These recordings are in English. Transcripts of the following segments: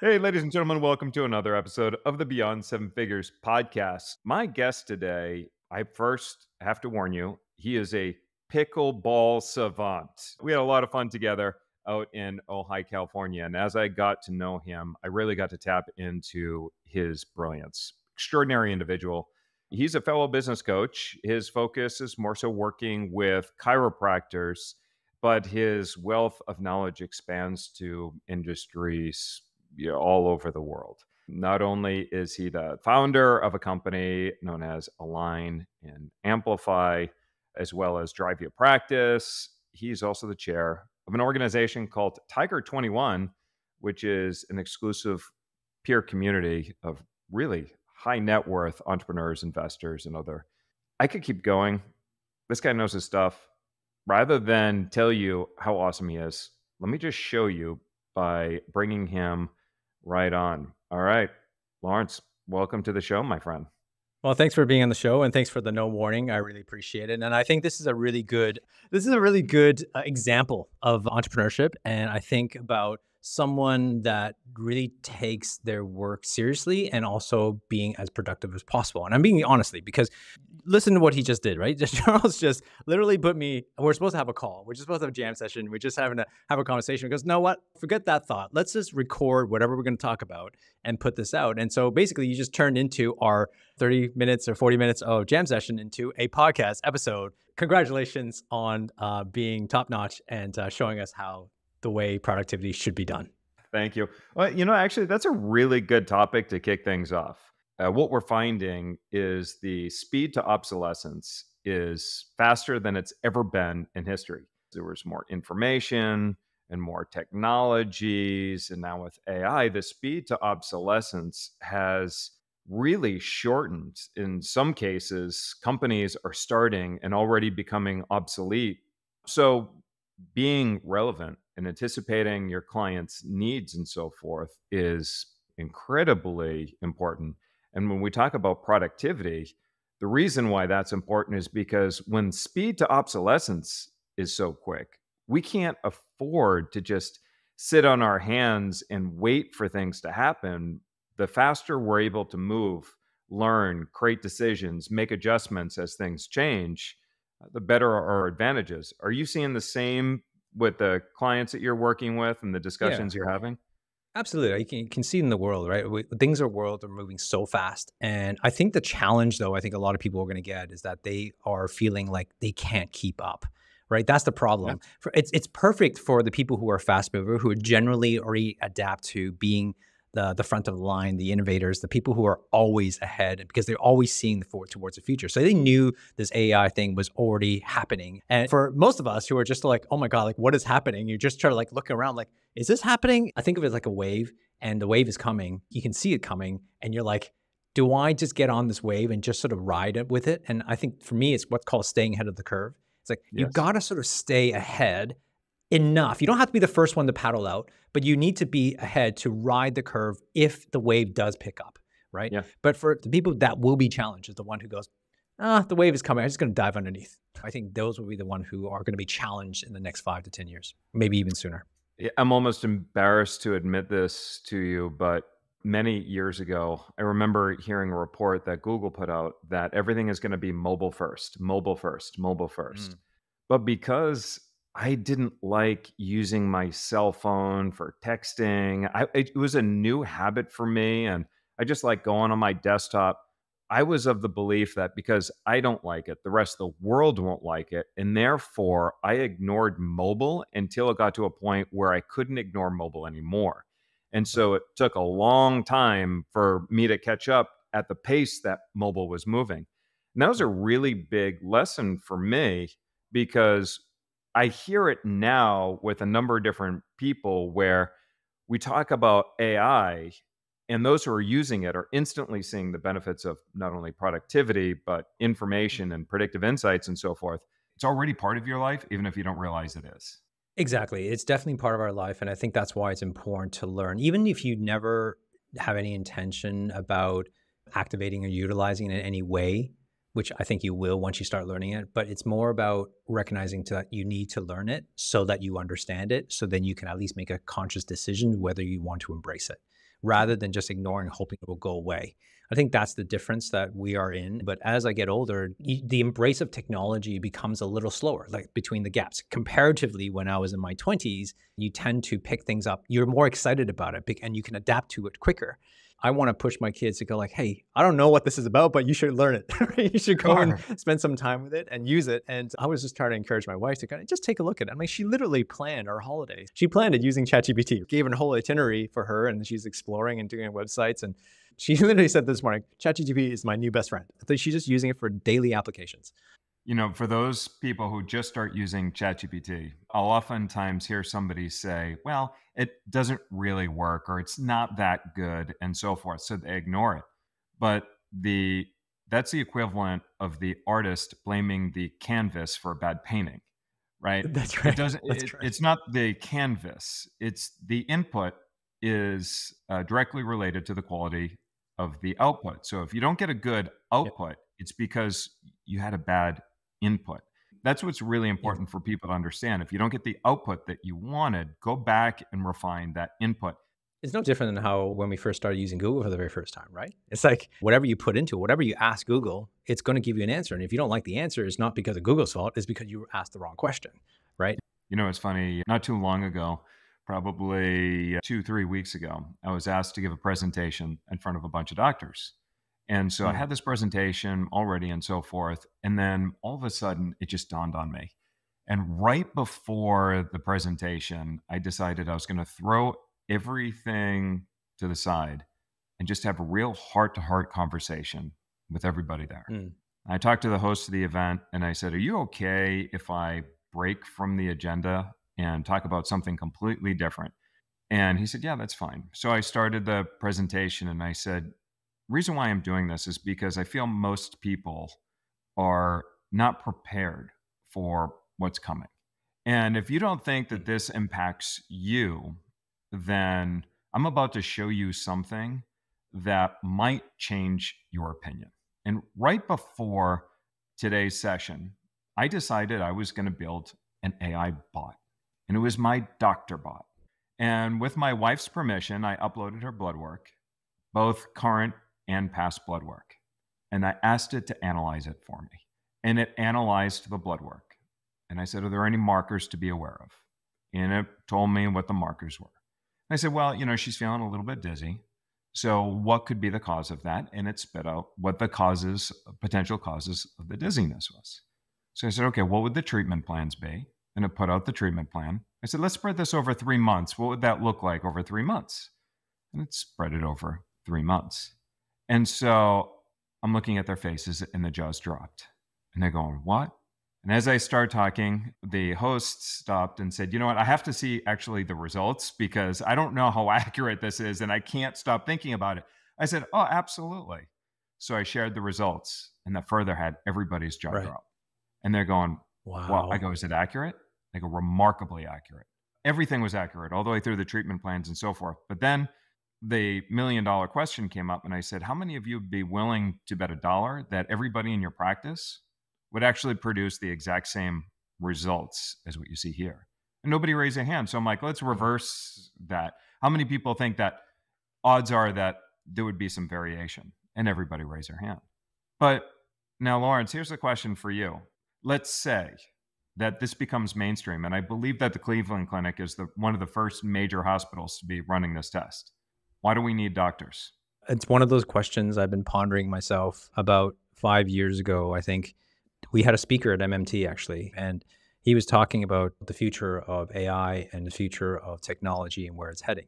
Hey, ladies and gentlemen, welcome to another episode of the Beyond Seven Figures podcast. My guest today, I first have to warn you, he is a pickleball savant. We had a lot of fun together out in Ojai, California. And as I got to know him, I really got to tap into his brilliance. Extraordinary individual. He's a fellow business coach. His focus is more so working with chiropractors, but his wealth of knowledge expands to industries all over the world. Not only is he the founder of a company known as Align and Amplify, as well as Drive Your Practice, he's also the chair of an organization called Tiger 21, which is an exclusive peer community of really high net worth entrepreneurs, investors, and other. I could keep going. This guy knows his stuff. Rather than tell you how awesome he is, let me just show you by bringing him right on. All right, Laurence, welcome to the show, my friend. Well, thanks for being on the show, and thanks for the no warning. I really appreciate it. And I think this is a really good example of entrepreneurship. And I think about someone that really takes their work seriously and also being as productive as possible. And I'm being honestly, because listen to what he just did, right? Charles just literally put me, we're supposed to have a call. We're just supposed to have a jam session. We're just having to have a conversation. He goes, no, what? Forget that thought. Let's just record whatever we're going to talk about and put this out. And so basically you just turned into our 30 minutes or 40 minutes of jam session into a podcast episode. Congratulations on being top notch and showing us how the way productivity should be done. Thank you. Well, actually, that's a really good topic to kick things off. What we're finding is the speed to obsolescence is faster than it's ever been in history. There was more information and more technologies. And now with AI, the speed to obsolescence has really shortened. In some cases, companies are starting and already becoming obsolete. So being relevant and anticipating your clients' needs and so forth is incredibly important. And when we talk about productivity, the reason why that's important is because when speed to obsolescence is so quick, we can't afford to just sit on our hands and wait for things to happen. The faster we're able to move, learn, create decisions, make adjustments as things change, the better our advantages. Are you seeing the same with the clients that you're working with and the Yeah. discussions you're having? Absolutely. You can see in the world, right? Things are world are moving so fast. And I think the challenge, though, I think a lot of people are going to get is that they are feeling like they can't keep up, right? That's the Yeah. problem. It's perfect for the people who are fast mover, who generally already adapt to being the front of the line, the innovators, the people who are always ahead because they're always seeing the forward towards the future. So they knew this AI thing was already happening. And for most of us who are just like, oh my God, like what is happening? You just try to like look around like, is this happening? I think of it like a wave and the wave is coming. You can see it coming and you're like, do I just get on this wave and just sort of ride it with it? And I think for me, it's what's called staying ahead of the curve. It's like, you Yes. got to sort of stay ahead enough. You don't have to be the first one to paddle out, but you need to be ahead to ride the curve if the wave does pick up, right? Yeah. But for the people that will be challenged is the one who goes, the wave is coming. I'm just going to dive underneath. I think those will be the one who are going to be challenged in the next 5 to 10 years, maybe even sooner. Yeah, I'm almost embarrassed to admit this to you, but many years ago, I remember hearing a report that Google put out that everything is going to be mobile first, mobile first, mobile first. Mm. But because I didn't like using my cell phone for texting, it was a new habit for me. And I just like going on my desktop. I was of the belief that because I don't like it, the rest of the world won't like it. And therefore, I ignored mobile until it got to a point where I couldn't ignore mobile anymore. And so it took a long time for me to catch up at the pace that mobile was moving. And that was a really big lesson for me because I hear it now with a number of different people where we talk about AI and those who are using it are instantly seeing the benefits of not only productivity, but information and predictive insights and so forth. It's already part of your life, even if you don't realize it is. Exactly. It's definitely part of our life. And I think that's why it's important to learn, even if you never have any intention about activating or utilizing it in any way, which I think you will once you start learning it. But it's more about recognizing that you need to learn it so that you understand it. So then you can at least make a conscious decision whether you want to embrace it. rather than just ignoring, hoping it will go away. I think that's the difference that we are in. But as I get older, the embrace of technology becomes a little slower, like between the gaps. Comparatively, when I was in my 20s, you tend to pick things up. You're more excited about it and you can adapt to it quicker. I want to push my kids to go like, hey, I don't know what this is about, but you should learn it. Right? You should go and Sure. spend some time with it and use it. And I was just trying to encourage my wife to kind of just take a look at it. I mean, she literally planned our holidays. She planned it using ChatGPT, gave a whole itinerary for her, and she's exploring and doing websites. And she literally said this morning, ChatGPT is my new best friend. I think she's just using it for daily applications. For those people who just start using ChatGPT, I'll oftentimes hear somebody say, well, it doesn't really work or it's not that good and so forth. So they ignore it. But that's the equivalent of the artist blaming the canvas for a bad painting, right? That's It right. doesn't, That's correct. it's not the canvas, it's the input is directly related to the quality of the output. So if you don't get a good Yep. output, it's because you had a bad input. That's what's really Yeah. important for people to understand. If you don't get the output that you wanted, go back and refine that input. It's no different than how when we first started using Google for the very first time, right? It's like whatever you put into it, whatever you ask Google, it's going to give you an answer. And if you don't like the answer, it's not because of Google's fault, it's because you asked the wrong question, right? It's funny, not too long ago, probably 2, 3 weeks ago, I was asked to give a presentation in front of a bunch of doctors. And so I Mm. had this presentation already and so forth. And then all of a sudden, it just dawned on me. And right before the presentation, I decided I was going to throw everything to the side and just have a real heart to heart conversation with everybody there. Mm. I talked to the host of the event and I said, are you okay if I break from the agenda and talk about something completely different? And he said, yeah, that's fine. So I started the presentation and I said, reason why I'm doing this is because I feel most people are not prepared for what's coming. And if you don't think that Mm. this impacts you, then I'm about to show you something that might change your opinion. And right before today's session, I decided I was going to build an AI bot, and it was my doctor bot. And with my wife's permission, I uploaded her blood work, both current and past blood work. And I asked it to analyze it for me. And it analyzed the blood work. And I said, are there any markers to be aware of? And it told me what the markers were. I said, well, she's feeling a little bit dizzy. So what could be the cause of that? And it spit out what the potential causes of the dizziness was. So I said, okay, what would the treatment plans be? And it put out the treatment plan. I said, let's spread this over 3 months. What would that look like over 3 months? And it spread it over 3 months. And so I'm looking at their faces and the jaws dropped. And they're going, what? And as I start talking, the host stopped and said, you know what? I have to see actually the results because I don't know how accurate this is and I can't stop thinking about it. I said, oh, absolutely. So I shared the results and that further had everybody's jaw Right. drop. And they're going, well, I Wow. go, is it accurate? They go, remarkably accurate. Everything was accurate all the way through the treatment plans and so forth. But then the $1 million question came up and I said, how many of you would be willing to bet $1 that everybody in your practice would actually produce the exact same results as what you see here? And nobody raised their hand. So I'm like, let's Mm. reverse that. How many people think that odds are that there would be some variation? And everybody raised their hand. But now, Lawrence, here's a question for you. Let's say that this becomes mainstream. And I believe that the Cleveland Clinic is one of the first major hospitals to be running this test. Why do we need doctors? It's one of those questions I've been pondering myself. About 5 years ago, I think we had a speaker at MMT actually, and he was talking about the future of AI and the future of technology and where it's heading.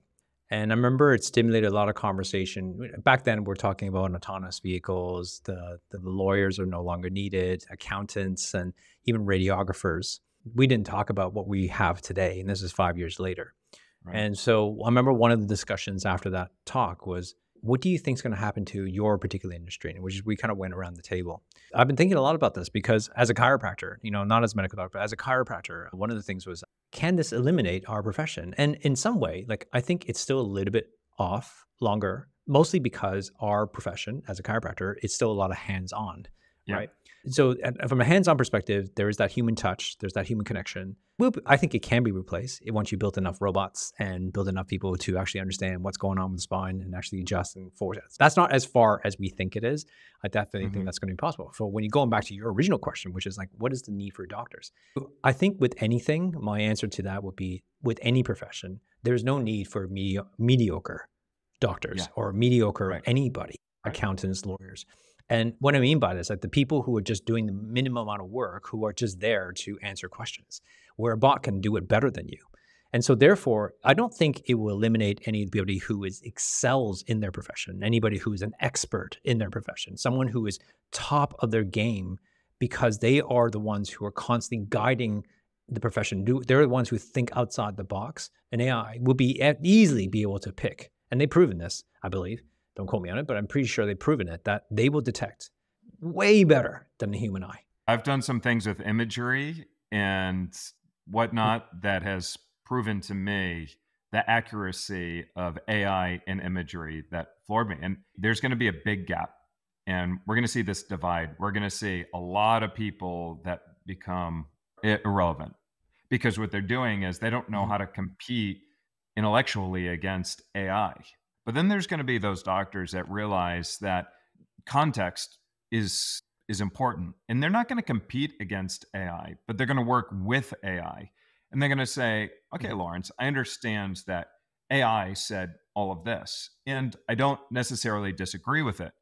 And I remember it stimulated a lot of conversation. Back then, we're talking about autonomous vehicles. The lawyers are no longer needed, accountants, and even radiographers. We didn't talk about what we have today, and this is 5 years later. Right. And so I remember one of the discussions after that talk was, what do you think is going to happen to your particular industry? And which is, we kind of went around the table. I've been thinking a lot about this because as a chiropractor, not as a medical doctor, but as a chiropractor, one of the things was, can this eliminate our profession? And in some way, like, I think it's still a little bit off longer, mostly because our profession as a chiropractor, it's still a lot of hands-on, Yeah. right? So from a hands-on perspective, there is that human touch, there's that human connection. I think it can be replaced once you build enough robots and build enough people to actually understand what's going on with the spine and actually adjust and force it. That's not as far as we think it is. I definitely think Hmm. that's going to be possible. So when you're going back to your original question, which is like, what is the need for doctors? I think with anything, my answer to that would be with any profession, there's no need for mediocre Yeah. doctors or mediocre Right. anybody, Right. accountants, lawyers. And what I mean by this, like the people who are just doing the minimum amount of work, who are just there to answer questions, where a bot can do it better than you. And so therefore, I don't think it will eliminate anybody who excels in their profession, anybody who is an expert in their profession, someone who is top of their game because they are the ones who are constantly guiding the profession. They're the ones who think outside the box. An AI will easily be able to pick, and they've proven this, I believe. Don't quote me on it, but I'm pretty sure they've proven it, that they will detect way better than the human eye. I've done some things with imagery and whatnot that has proven to me the accuracy of AI in imagery that floored me. And there's going to be a big gap. And we're going to see this divide. We're going to see a lot of people that become irrelevant because what they're doing is they don't know Mhm. how to compete intellectually against AI. But then there's going to be those doctors that realize that context is important, and they're not going to compete against AI, but they're going to work with AI, and they're going to say, "Okay, Mhm. Lawrence, I understand that AI said all of this, and I don't necessarily disagree with it,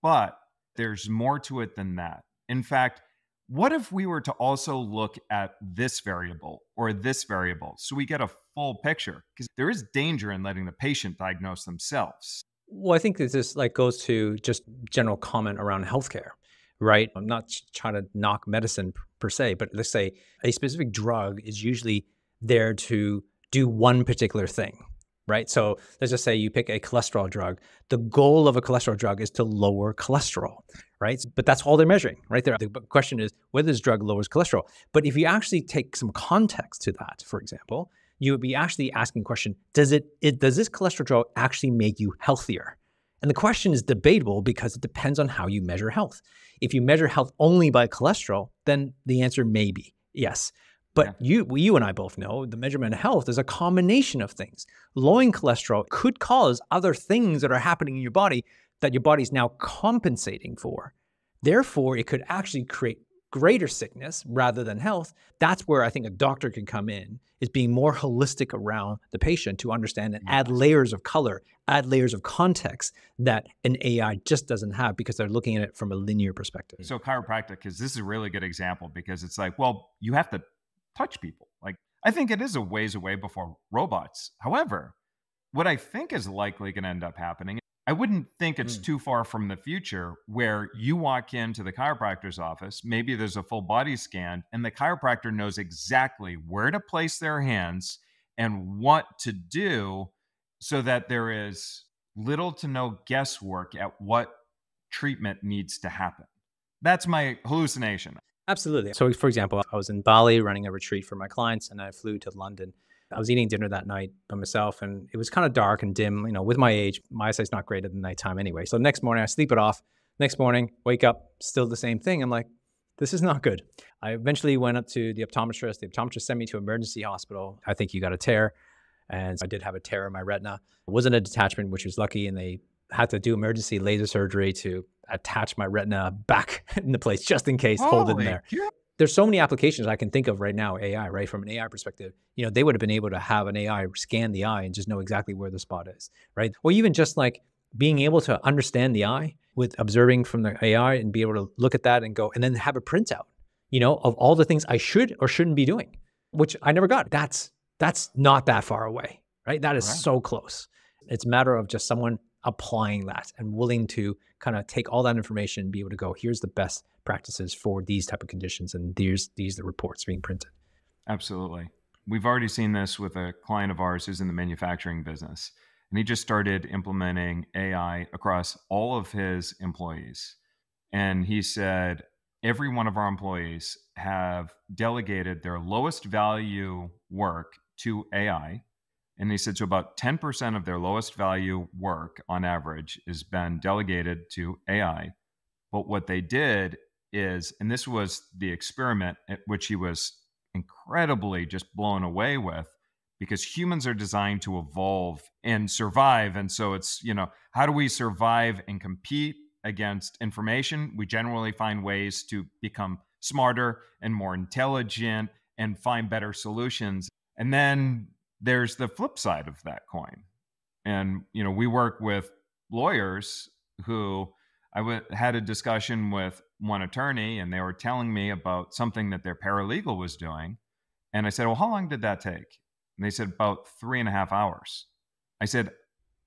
but there's more to it than that. In fact, what if we were to also look at this variable or this variable so we get a full picture? Because there is danger in letting the patient diagnose themselves." Well, I think this like goes to just general comment around healthcare, right? I'm not trying to knock medicine per se, but let's say a specific drug is usually there to do one particular thing, right? So let's just say you pick a cholesterol drug. The goal of a cholesterol drug is to lower cholesterol, right? But that's all they're measuring right there. The question is whether this drug lowers cholesterol. But if you actually take some context to that, for example, you would be actually asking the question, does does this cholesterol drug actually make you healthier? And the question is debatable because it depends on how you measure health. If you measure health only by cholesterol, then the answer may be yes. Yeah. But you and I both know the measurement of health is a combination of things. Lowering cholesterol could cause other things that are happening in your body that your body's now compensating for. Therefore, it could actually create greater sickness rather than health. That's where I think a doctor can come in, is being more holistic around the patient to understand and add Yes. layers of color, add layers of context that an AI just doesn't have because they're looking at it from a linear perspective. So chiropractic is this is a really good example because it's like, well, you have to touch people. Like, I think it is a ways away before robots. However, what I think is likely going to end up happening, I wouldn't think it's Mm. too far from the future where you walk into the chiropractor's office, maybe there's a full body scan, and the chiropractor knows exactly where to place their hands and what to do so that there is little to no guesswork at what treatment needs to happen. That's my hallucination. Absolutely. So, for example, I was in Bali running a retreat for my clients and I flew to London. I was eating dinner that night by myself and it was kind of dark and dim. With my age, my eyesight's not great at the nighttime anyway. So, the next morning, I sleep it off. Next morning, wake up, still the same thing. I'm like, this is not good. I eventually went up to the optometrist. The optometrist sent me to emergency hospital. I think you got a tear. And I did have a tear in my retina. It wasn't a detachment, which was lucky. And they had to do emergency laser surgery to attach my retina back into place just in case, hold it in Holy there. cow. There's so many applications I can think of right now, AI, right? From an AI perspective, they would have been able to have an AI scan the eye and just know exactly where the spot is, right? Or even just like being able to understand the eye with observing from the AI and be able to look at that and go, and then have a printout, of all the things I should or shouldn't be doing, which I never got. That's not that far away, right? That is Right. so close. It's a matter of just someone applying that and willing to kind of take all that information and be able to go, here's the best practices for these type of conditions, and these the reports being printed. Absolutely. We've already seen this with a client of ours who's in the manufacturing business, and he just started implementing AI across all of his employees. And he said, every one of our employees have delegated their lowest value work to AI. And he said, so about 10% of their lowest value work on average has been delegated to AI. But what they did is, and this was the experiment at which he was incredibly just blown away with, because humans are designed to evolve and survive. And so it's, how do we survive and compete against information? We generally find ways to become smarter and more intelligent and find better solutions. And then there's the flip side of that coin. And, we work with lawyers who had a discussion with one attorney, and they were telling me about something that their paralegal was doing. And I said, well, how long did that take? And they said, about 3.5 hours. I said,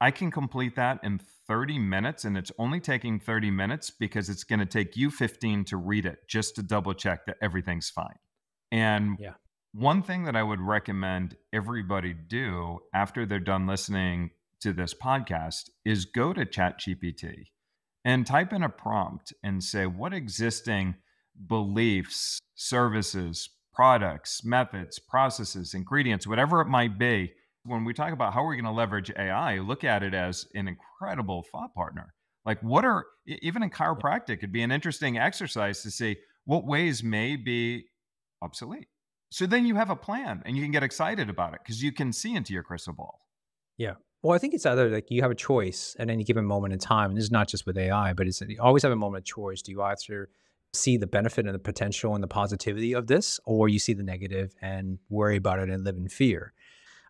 I can complete that in 30 minutes, and it's only taking 30 minutes because it's going to take you 15 to read it just to double check that everything's fine. And Yeah. one thing that I would recommend everybody do after they're done listening to this podcast is go to ChatGPT and type in a prompt and say, what existing beliefs, services, products, methods, processes, ingredients, whatever it might be. When we talk about how we're going to leverage AI, look at it as an incredible thought partner. Like, even in Yeah. chiropractic, it'd be an interesting exercise to see what ways may be obsolete. So then you have a plan and you can get excited about it because you can see into your crystal ball. Yeah. Well, I think it's either like you have a choice at any given moment in time. And this is not just with AI, but you always have a moment of choice. Do you either see the benefit and the potential and the positivity of this, or you see the negative and worry about it and live in fear?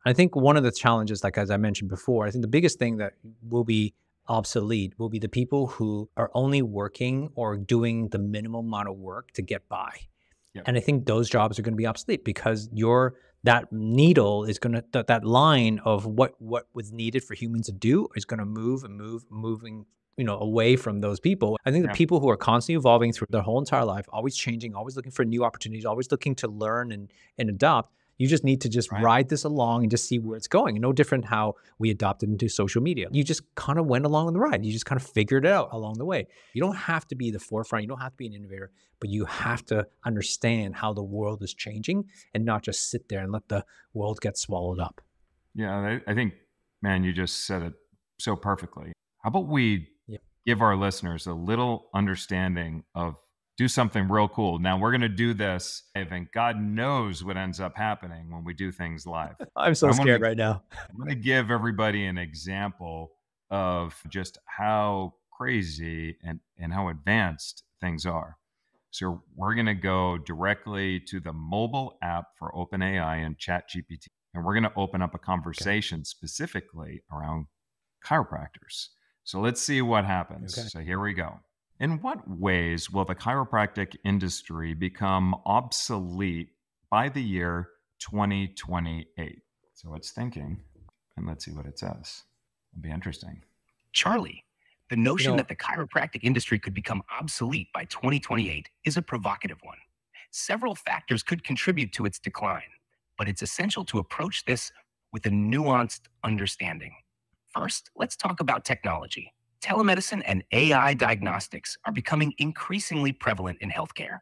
I think one of the challenges, like as I mentioned before, I think the biggest thing that will be obsolete will be the people who are only working or doing the minimum amount of work to get by. Yep. And I think those jobs are going to be obsolete because that needle is going to, that line of what was needed for humans to do is going to moving, away from those people. I think the Yeah. people who are constantly evolving through their whole entire life, always changing, always looking for new opportunities, always looking to learn and adopt. You just need to just Right. ride this along and just see where it's going. No different how we adopted into social media. You just kind of went along on the ride. You just kind of figured it out along the way. You don't have to be the forefront. You don't have to be an innovator, but you have to understand how the world is changing and not just sit there and let the world get swallowed up. Yeah. I think, man, you just said it so perfectly. How about we Yeah. give our listeners a little understanding of do something real cool. Now we're going to do this live, and God knows what ends up happening when we do things live. I'm But so scared right now. I'm going to give everybody an example of just how crazy and how advanced things are. So we're going to go directly to the mobile app for OpenAI and ChatGPT, and we're going to open up a conversation specifically around chiropractors. So let's see what happens. Okay. So here we go. In what ways will the chiropractic industry become obsolete by the year 2028? So it's thinking, and let's see what it says. It'll be interesting. Charlie, the notion know- that the chiropractic industry could become obsolete by 2028 is a provocative one. Several factors could contribute to its decline, but it's essential to approach this with a nuanced understanding. First, let's talk about technology. Telemedicine and AI diagnostics are becoming increasingly prevalent in healthcare.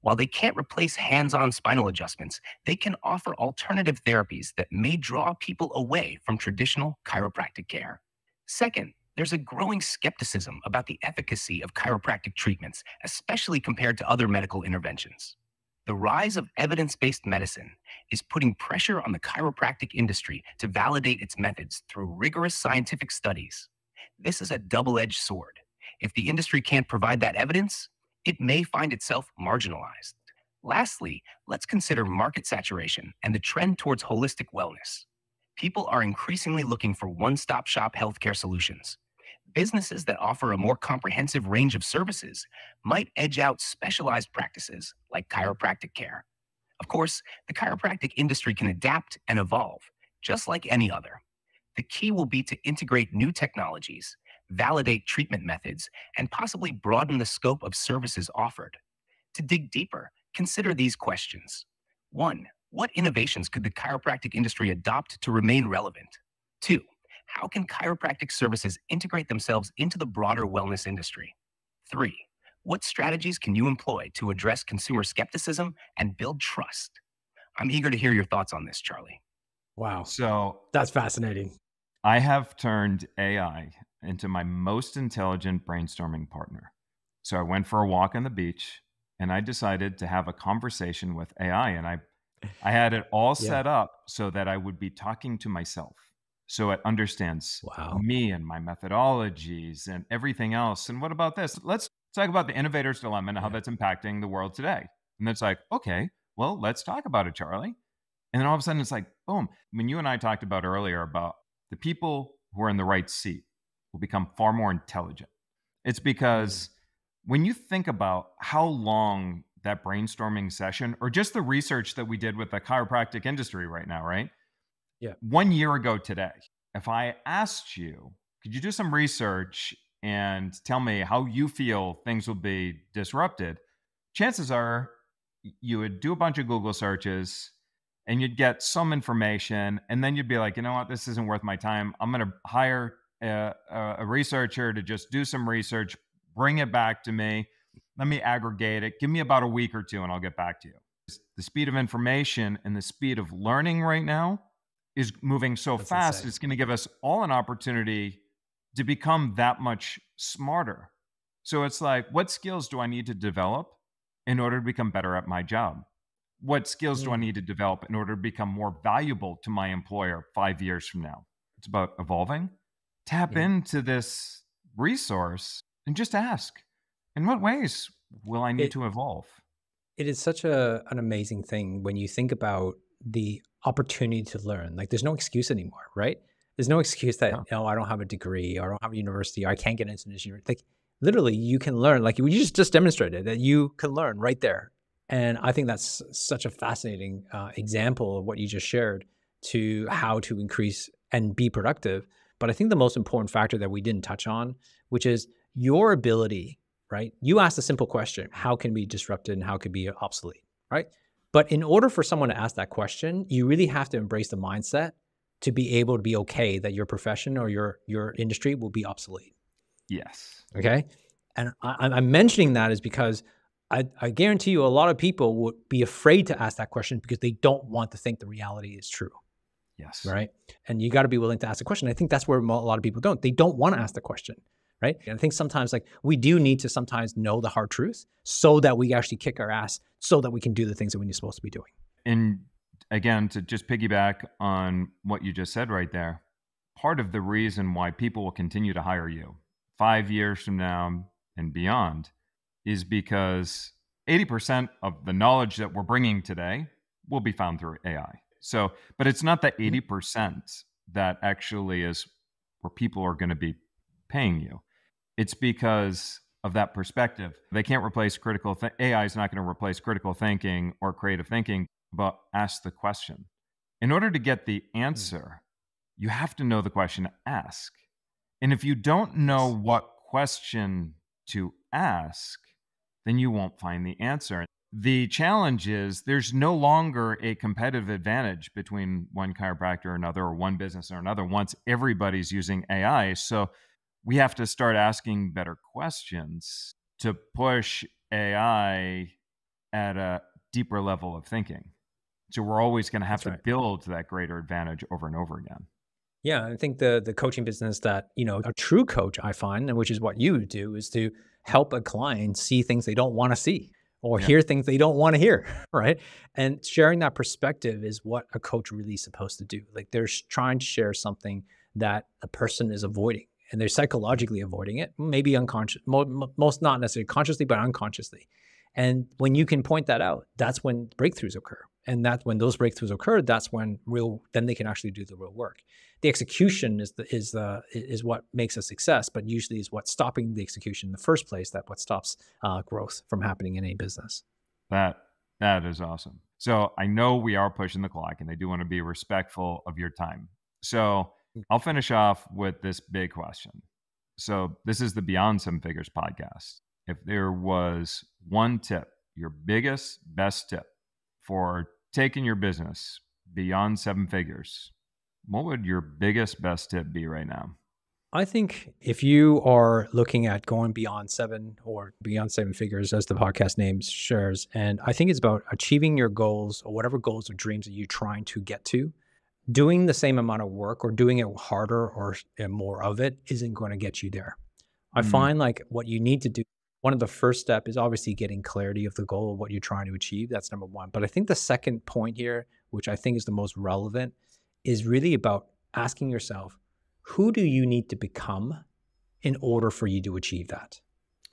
While they can't replace hands-on spinal adjustments, they can offer alternative therapies that may draw people away from traditional chiropractic care. Second, there's a growing skepticism about the efficacy of chiropractic treatments, especially compared to other medical interventions. The rise of evidence-based medicine is putting pressure on the chiropractic industry to validate its methods through rigorous scientific studies. This is a double-edged sword. If the industry can't provide that evidence, it may find itself marginalized. Lastly, let's consider market saturation and the trend towards holistic wellness. People are increasingly looking for one-stop shop healthcare solutions. Businesses that offer a more comprehensive range of services might edge out specialized practices like chiropractic care. Of course, the chiropractic industry can adapt and evolve, just like any other. The key will be to integrate new technologies, validate treatment methods, and possibly broaden the scope of services offered. To dig deeper, consider these questions. 1. What innovations could the chiropractic industry adopt to remain relevant? 2. How can chiropractic services integrate themselves into the broader wellness industry? 3. What strategies can you employ to address consumer skepticism and build trust? I'm eager to hear your thoughts on this, Charlie. Wow. So That's fascinating. I have turned AI into my most intelligent brainstorming partner. So I went for a walk on the beach and I decided to have a conversation with AI. And I had it all Yeah. set up so that I would be talking to myself. So it understands Wow. me and my methodologies and everything else. And what about this? Let's talk about the innovator's dilemma and how Yeah. that's impacting the world today. And it's like, okay, well, let's talk about it, Charlie. And then all of a sudden it's like, boom. When you and I talked about earlier about the people who are in the right seat will become far more intelligent. It's Mm. because when you think about how long that brainstorming session or just the research that we did with the chiropractic industry right now, right? Yeah. 1 year ago today, if I asked you, could you do some research and tell me how you feel things will be disrupted? Chances are you would do a bunch of Google searches and you'd get some information. And then you'd be like, you know what, this isn't worth my time. I'm going to hire a researcher to just do some research, bring it back to me. Let me aggregate it. Give me about a week or two and I'll get back to you. The speed of information and the speed of learning right now is moving so That's fast, insane. it's going to give us all an opportunity to become that much smarter. So it's like, what skills do I need to develop in order to become better at my job? What skills do I Mm. need to develop in order to become more valuable to my employer 5 years from now? It's about evolving. Tap Yeah. into this resource and just ask, in what ways will I need It to evolve? it is such an amazing thing when you think about the opportunity to learn. Like there's no excuse anymore, right? There's no excuse that, Yeah. oh, I don't have a degree or I don't have a university or I can't get into this university. Like literally you can learn, like you just demonstrated that you can learn right there. And I think that's such a fascinating example of what you just shared to how to increase and be productive. But I think the most important factor that we didn't touch on, which is your ability, right? You asked a simple question, how can we be disrupted and how can be obsolete, right? But in order for someone to ask that question, you really have to embrace the mindset to be able to be okay that your profession or your industry will be obsolete. Yes. Okay. And I'm mentioning that is because I guarantee you a lot of people would be afraid to ask that question because they don't want to think the reality is true. Yes. Right. And you got to be willing to ask the question. I think that's where a lot of people don't. They don't want to ask the question. Right. And I think sometimes like we do need to sometimes know the hard truth so that we actually kick our ass so that we can do the things that we're supposed to be doing. And again, to just piggyback on what you just said right there, part of the reason why people will continue to hire you 5 years from now and beyond is because 80% of the knowledge that we're bringing today will be found through AI. So, but it's not the Mhm. 80% that actually is where people are going to be paying you. It's because of that perspective. They can't replace AI is not going to replace critical thinking or creative thinking, but ask the question. In order to get the Mm. answer, you have to know the question to ask. And if you don't know Yes. what question to ask, then you won't find the answer. The challenge is there's no longer a competitive advantage between one chiropractor or another or one business or another once everybody's using AI. So we have to start asking better questions to push AI at a deeper level of thinking. So we're always going to have That's to right. build that greater advantage over and over again. Yeah, I think the coaching business that, a true coach I find, and which is what you do, is to help a client see things they don't want to see or Yeah. hear things they don't want to hear, right? And sharing that perspective is what a coach really is supposed to do. Like they're trying to share something that a person is avoiding and they're psychologically avoiding it, maybe unconscious, most not necessarily consciously, but unconsciously. And when you can point that out, that's when breakthroughs occur. And that when those breakthroughs occur, that's when then they can actually do the real work. The execution is what makes a success, but usually is what's stopping the execution in the first place. That what stops growth from happening in any business. That that is awesome. So I know we are pushing the clock and I do want to be respectful of your time. So I'll finish off with this big question. So this is the Beyond Seven Figures podcast. If there was one tip, your biggest, best tip for taking your business beyond seven figures, what would your biggest, best tip be right now? I think if you are looking at going beyond seven or beyond seven figures, as the podcast name shares, and I think it's about achieving your goals or whatever goals or dreams that you're trying to get to, doing the same amount of work or doing it harder or more of it isn't going to get you there. I Mm, find like what you need to do One of the first step is obviously getting clarity of the goal of what you're trying to achieve. That's number one. But I think the second point here, which I think is the most relevant, is really about asking yourself, who do you need to become in order for you to achieve that?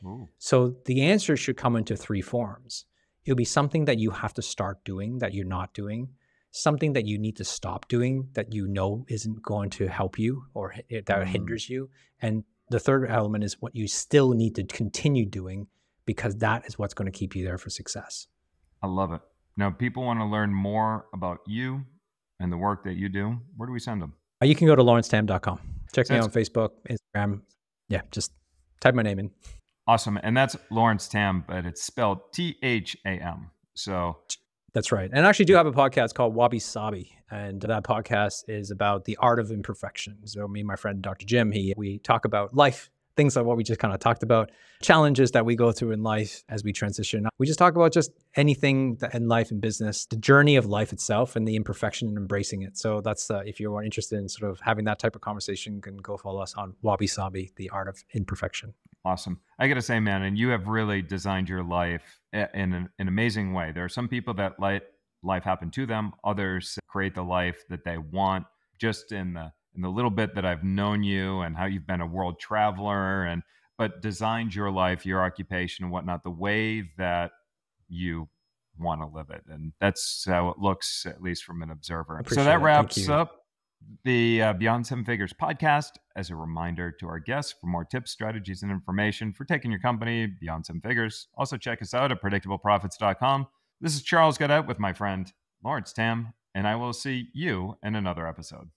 Ooh. So the answer should come into three forms. It'll be something that you have to start doing that you're not doing, something that you need to stop doing that you know isn't going to help you or that hinders you. And the third element is what you still need to continue doing, because that is what's going to keep you there for success. I love it. Now, people want to learn more about you and the work that you do. Where do we send them? You can go to laurencetam.com. Check me out on That's Facebook, Instagram. Yeah, just type my name in. awesome. And that's Laurence Tham, but it's spelled T-H-A-M. So That's right. And I actually do have a podcast called Wabi Sabi. And that podcast is about the art of imperfection. So me and my friend, Dr. Jim, we talk about life, things like what we just kind of talked about, challenges that we go through in life as we transition. We just talk about just anything in life and business, the journey of life itself and the imperfection and embracing it. So that's, if you're interested in sort of having that type of conversation, you can go follow us on Wabi Sabi, the art of imperfection. awesome. I got to say, man, and you have really designed your life in an amazing way. There are some people that let life happen to them. Others create the life that they want. Just in the little bit that I've known you and how you've been a world traveler but designed your life, your occupation and whatnot, the way that you want to live it. And that's how it looks, at least from an observer. So that wraps up the Beyond Seven Figures podcast. As a reminder to our guests, for more tips, strategies, and information for taking your company beyond seven figures, also check us out at predictableprofits.com. This is Charles Godet with my friend Laurence Tham, and I will see you in another episode.